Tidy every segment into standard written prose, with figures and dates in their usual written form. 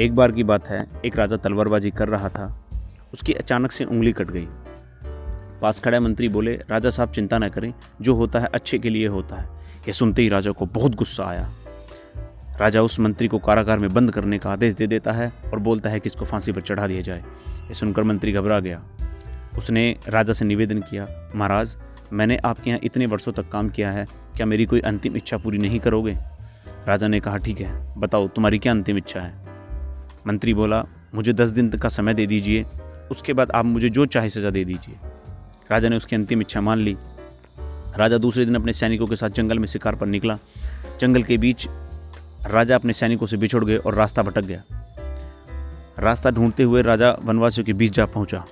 एक बार की बात है, एक राजा तलवारबाजी कर रहा था। उसकी अचानक से उंगली कट गई। पास खड़े मंत्री बोले, राजा साहब चिंता न करें, जो होता है अच्छे के लिए होता है। यह सुनते ही राजा को बहुत गुस्सा आया। राजा उस मंत्री को कारागार में बंद करने का आदेश दे देता है और बोलता है कि इसको फांसी पर चढ़ा दिया जाए। यह सुनकर मंत्री घबरा गया। उसने राजा से निवेदन किया, महाराज, मैंने आपके यहाँ इतने वर्षों तक काम किया है, क्या मेरी कोई अंतिम इच्छा पूरी नहीं करोगे? राजा ने कहा, ठीक है, बताओ तुम्हारी क्या अंतिम इच्छा है? मंत्री बोला, मुझे 10 दिन तक का समय दे दीजिए, उसके बाद आप मुझे जो चाहे सजा दे दीजिए। राजा ने उसकी अंतिम इच्छा मान ली। राजा दूसरे दिन अपने सैनिकों के साथ जंगल में शिकार पर निकला। जंगल के बीच राजा अपने सैनिकों से बिछुड़ गए और रास्ता भटक गया। रास्ता ढूंढते हुए राजा वनवासियों के बीच जा पहुंचा,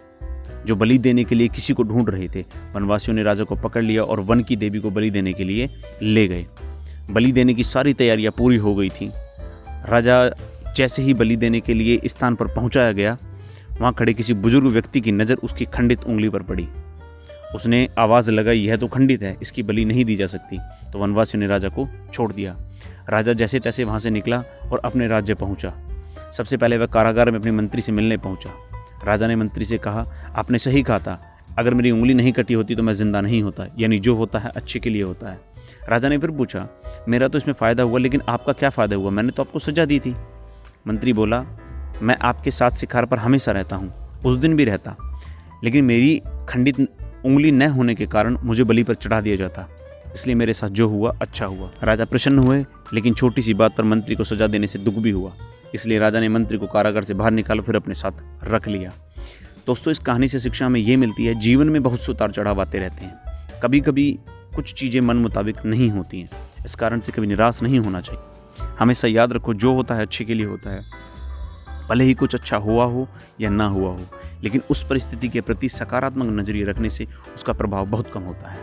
जो बलि देने के लिए किसी को ढूंढ रहे थे। वनवासियों ने राजा को पकड़ लिया और वन की देवी को बलि देने के लिए ले गए। बलि देने की सारी तैयारियां पूरी हो गई थी। राजा जैसे ही बलि देने के लिए स्थान पर पहुंचाया गया, वहां खड़े किसी बुजुर्ग व्यक्ति की नज़र उसकी खंडित उंगली पर पड़ी। उसने आवाज़ लगाई, यह तो खंडित है, इसकी बलि नहीं दी जा सकती। तो वनवासियों ने राजा को छोड़ दिया। राजा जैसे तैसे वहाँ से निकला और अपने राज्य पहुँचा। सबसे पहले वह कारागार में अपने मंत्री से मिलने पहुँचा। राजा ने मंत्री से कहा, आपने सही कहा था, अगर मेरी उंगली नहीं कटी होती तो मैं जिंदा नहीं होता, यानी जो होता है अच्छे के लिए होता है। राजा ने फिर पूछा, मेरा तो इसमें फ़ायदा हुआ, लेकिन आपका क्या फ़ायदा हुआ? मैंने तो आपको सजा दी थी। मंत्री बोला, मैं आपके साथ शिकार पर हमेशा रहता हूँ, उस दिन भी रहता, लेकिन मेरी खंडित उंगली न होने के कारण मुझे बलि पर चढ़ा दिया जाता, इसलिए मेरे साथ जो हुआ अच्छा हुआ। राजा प्रसन्न हुए, लेकिन छोटी सी बात पर मंत्री को सजा देने से दुख भी हुआ, इसलिए राजा ने मंत्री को कारागार से बाहर निकाला, फिर अपने साथ रख लिया। दोस्तों, इस कहानी से शिक्षा हमें ये मिलती है, जीवन में बहुत से उतार चढ़ाव आते रहते हैं। कभी कभी कुछ चीज़ें मन मुताबिक नहीं होती हैं, इस कारण से कभी निराश नहीं होना चाहिए। हमेशा याद रखो, जो होता है अच्छे के लिए होता है। भले ही कुछ अच्छा हुआ हो या ना हुआ हो, लेकिन उस परिस्थिति के प्रति सकारात्मक नजरिए रखने से उसका प्रभाव बहुत कम होता है।